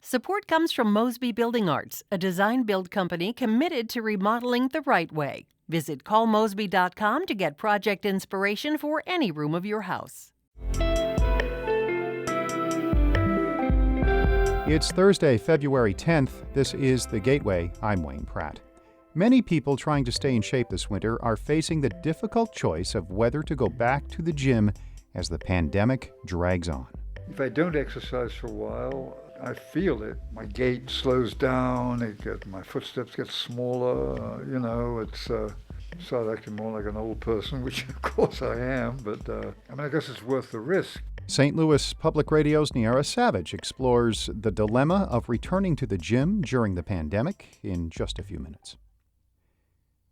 Support comes from Mosby Building Arts, a design-build company committed to remodeling the right way. Visit callmosby.com to get project inspiration for any room of your house. It's Thursday, February 10th. This is The Gateway. I'm Wayne Pratt. Many people trying to stay in shape this winter are facing the difficult choice of whether to go back to the gym as the pandemic drags on. If I don't exercise for a while, I feel it. My gait slows down, my footsteps get smaller, start acting more like an old person, which of course I am, but I guess it's worth the risk. St. Louis Public Radio's Niara Savage explores the dilemma of returning to the gym during the pandemic in just a few minutes.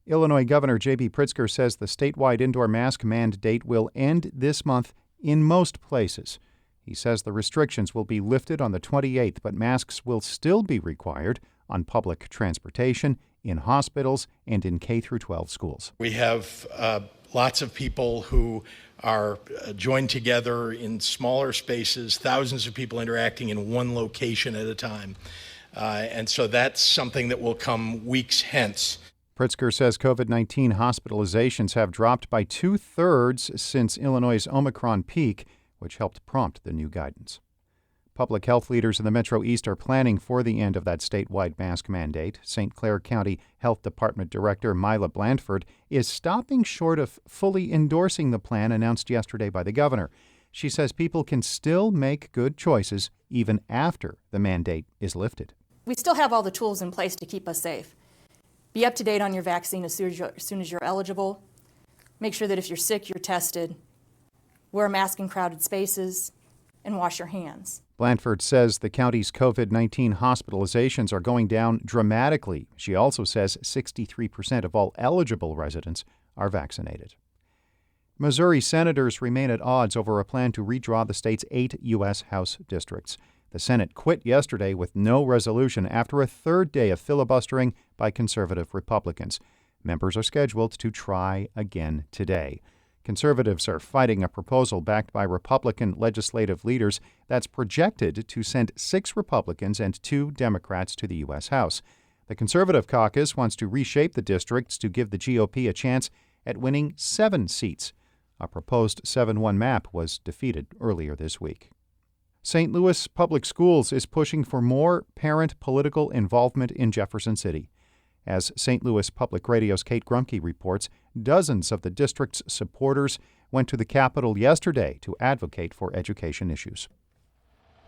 Illinois Governor J.B. Pritzker says the statewide indoor mask mandate will end this month in most places. He says the restrictions will be lifted on the 28th, but masks will still be required on public transportation, in hospitals, and in K-12 schools. We have lots of people who are joined together in smaller spaces, thousands of people interacting in one location at a time. And so that's something that will come weeks hence. Pritzker says COVID-19 hospitalizations have dropped by 2/3 since Illinois' Omicron peak, which helped prompt the new guidance. Public health leaders in the Metro East are planning for the end of that statewide mask mandate. St. Clair County Health Department Director Mila Blandford is stopping short of fully endorsing the plan announced yesterday by the governor. She says people can still make good choices even after the mandate is lifted. We still have all the tools in place to keep us safe. Be up to date on your vaccine as soon as you're eligible. Make sure that if you're sick, you're tested. Wear a mask in crowded spaces, and wash your hands. Blandford says the county's COVID-19 hospitalizations are going down dramatically. She also says 63% of all eligible residents are vaccinated. Missouri senators remain at odds over a plan to redraw the state's 8 U.S. House districts. The Senate quit yesterday with no resolution after a third day of filibustering by conservative Republicans. Members are scheduled to try again today. Conservatives are fighting a proposal backed by Republican legislative leaders that's projected to send 6 Republicans and 2 Democrats to the U.S. House. The Conservative caucus wants to reshape the districts to give the GOP a chance at winning 7 seats. A proposed 7-1 map was defeated earlier this week. St. Louis Public Schools is pushing for more parent political involvement in Jefferson City. As St. Louis Public Radio's Kate Grumke reports, dozens of the district's supporters went to the Capitol yesterday to advocate for education issues.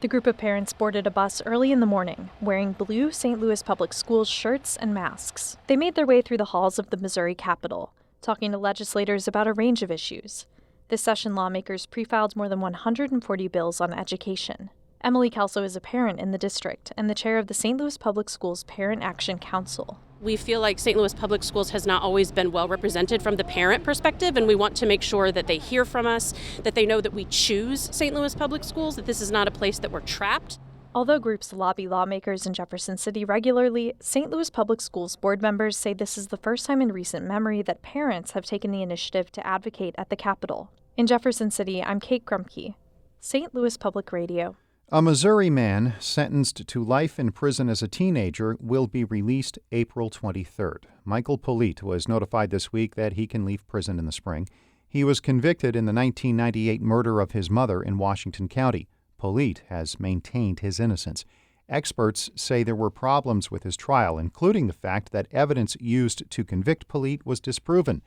The group of parents boarded a bus early in the morning, wearing blue St. Louis Public Schools shirts and masks. They made their way through the halls of the Missouri Capitol, talking to legislators about a range of issues. This session, lawmakers pre-filed more than 140 bills on education. Emily Kelso is a parent in the district and the chair of the St. Louis Public Schools Parent Action Council. We feel like St. Louis Public Schools has not always been well represented from the parent perspective, and we want to make sure that they hear from us, that they know that we choose St. Louis Public Schools, that this is not a place that we're trapped. Although groups lobby lawmakers in Jefferson City regularly, St. Louis Public Schools board members say this is the first time in recent memory that parents have taken the initiative to advocate at the Capitol. In Jefferson City, I'm Kate Grumke, St. Louis Public Radio. A Missouri man sentenced to life in prison as a teenager will be released April 23rd. Michael Polite was notified this week that he can leave prison in the spring. He was convicted in the 1998 murder of his mother in Washington County. Polite has maintained his innocence. Experts say there were problems with his trial, including the fact that evidence used to convict Polite was disproven.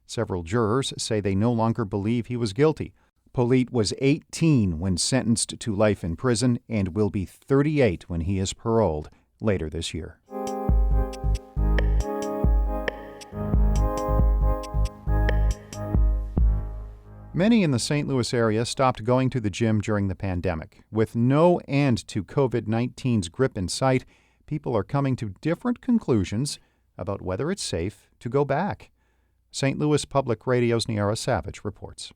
Several jurors say they no longer believe he was guilty. Polite was 18 when sentenced to life in prison and will be 38 when he is paroled later this year. Many in the St. Louis area stopped going to the gym during the pandemic. With no end to COVID-19's grip in sight, people are coming to different conclusions about whether it's safe to go back. St. Louis Public Radio's Niara Savage reports.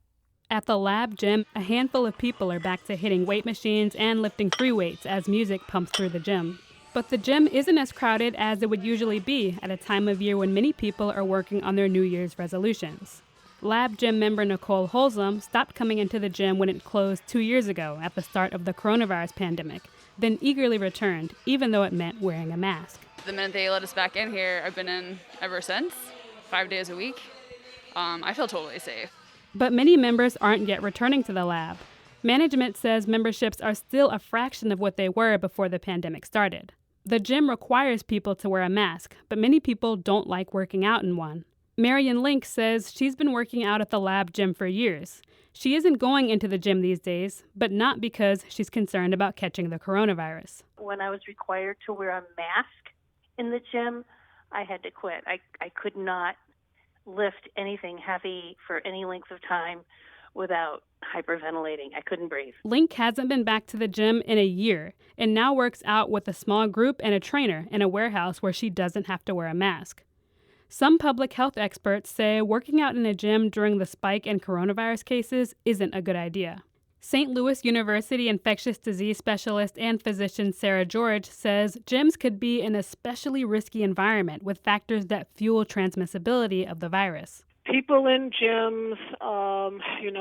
At the Lab Gym, a handful of people are back to hitting weight machines and lifting free weights as music pumps through the gym. But the gym isn't as crowded as it would usually be at a time of year when many people are working on their New Year's resolutions. Lab Gym member Nicole Holzum stopped coming into the gym when it closed 2 years ago at the start of the coronavirus pandemic, then eagerly returned, even though it meant wearing a mask. The minute they let us back in here, I've been in ever since, 5 days a week. I feel totally safe. But many members aren't yet returning to the lab. Management says memberships are still a fraction of what they were before the pandemic started. The gym requires people to wear a mask, but many people don't like working out in one. Marion Link says she's been working out at the lab gym for years. She isn't going into the gym these days, but not because she's concerned about catching the coronavirus. When I was required to wear a mask in the gym, I had to quit. I could not lift anything heavy for any length of time without hyperventilating. I couldn't breathe. Link hasn't been back to the gym in a year and now works out with a small group and a trainer in a warehouse where she doesn't have to wear a mask. Some public health experts say working out in a gym during the spike in coronavirus cases isn't a good idea. St. Louis University infectious disease specialist and physician Sarah George says gyms could be an especially risky environment with factors that fuel transmissibility of the virus. People in gyms,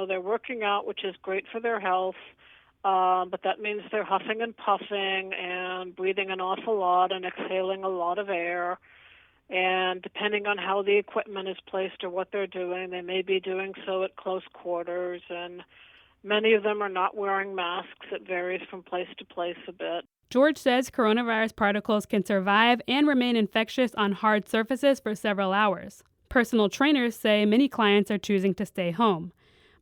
they're working out, which is great for their health, but that means they're huffing and puffing and breathing an awful lot and exhaling a lot of air. And depending on how the equipment is placed or what they're doing, they may be doing so at close quarters, and many of them are not wearing masks. It varies from place to place a bit. George says coronavirus particles can survive and remain infectious on hard surfaces for several hours. Personal trainers say many clients are choosing to stay home.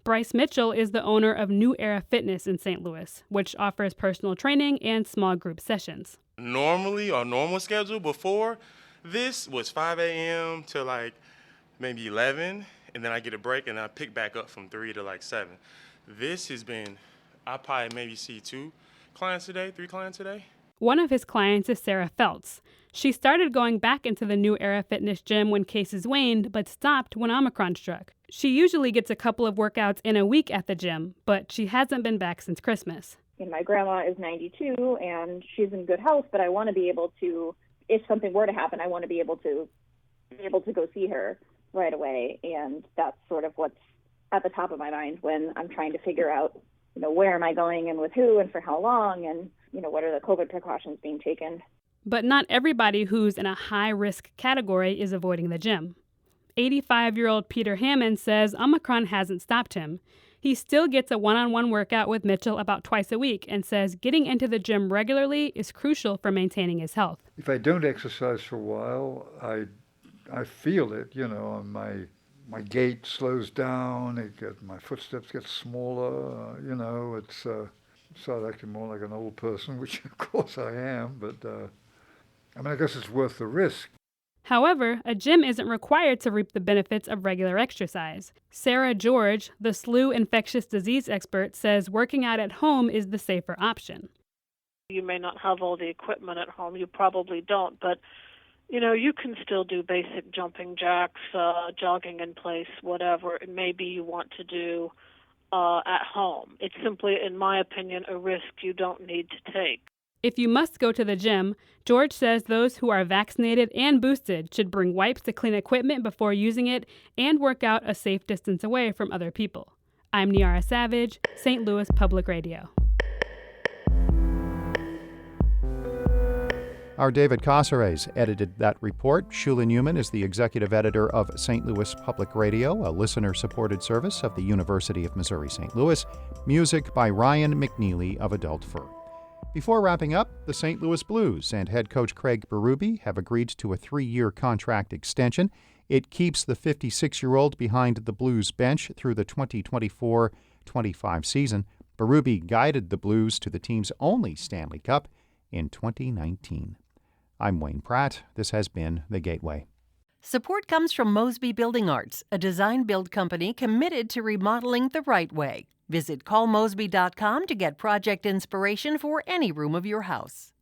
Bryce Mitchell is the owner of New Era Fitness in St. Louis, which offers personal training and small group sessions. Normally, our normal schedule before this was 5 a.m. to maybe 11, and then I get a break and I pick back up from 3 to 7. This has been, I probably maybe see 3 clients a day. One of his clients is Sarah Feltz. She started going back into the New Era Fitness gym when cases waned, but stopped when Omicron struck. She usually gets a couple of workouts in a week at the gym, but she hasn't been back since Christmas. And my grandma is 92, and she's in good health, but I want to be able to, if something were to happen, I want to be able to go see her right away. And that's sort of what's at the top of my mind when I'm trying to figure out, where am I going and with who and for how long, and, what are the COVID precautions being taken. But not everybody who's in a high-risk category is avoiding the gym. 85-year-old Peter Hammond says Omicron hasn't stopped him. He still gets a one-on-one workout with Mitchell about twice a week and says getting into the gym regularly is crucial for maintaining his health. If I don't exercise for a while, I feel it, my gait slows down, my footsteps get smaller, it's start acting more like an old person, which of course I am, but I guess it's worth the risk. However, a gym isn't required to reap the benefits of regular exercise. Sarah George, the SLU infectious disease expert, says working out at home is the safer option. You may not have all the equipment at home. You probably don't, but you can still do basic jumping jacks, jogging in place, whatever it may be you want to do at home. It's simply, in my opinion, a risk you don't need to take. If you must go to the gym, George says those who are vaccinated and boosted should bring wipes to clean equipment before using it and work out a safe distance away from other people. I'm Niara Savage, St. Louis Public Radio. Our David Caceres edited that report. Shula Newman is the executive editor of St. Louis Public Radio, a listener-supported service of the University of Missouri-St. Louis. Music by Ryan McNeely of Adult Fur. Before wrapping up, the St. Louis Blues and head coach Craig Berube have agreed to a 3-year contract extension. It keeps the 56-year-old behind the Blues bench through the 2024-25 season. Berube guided the Blues to the team's only Stanley Cup in 2019. I'm Wayne Pratt. This has been The Gateway. Support comes from Mosby Building Arts, a design-build company committed to remodeling the right way. Visit callmosby.com to get project inspiration for any room of your house.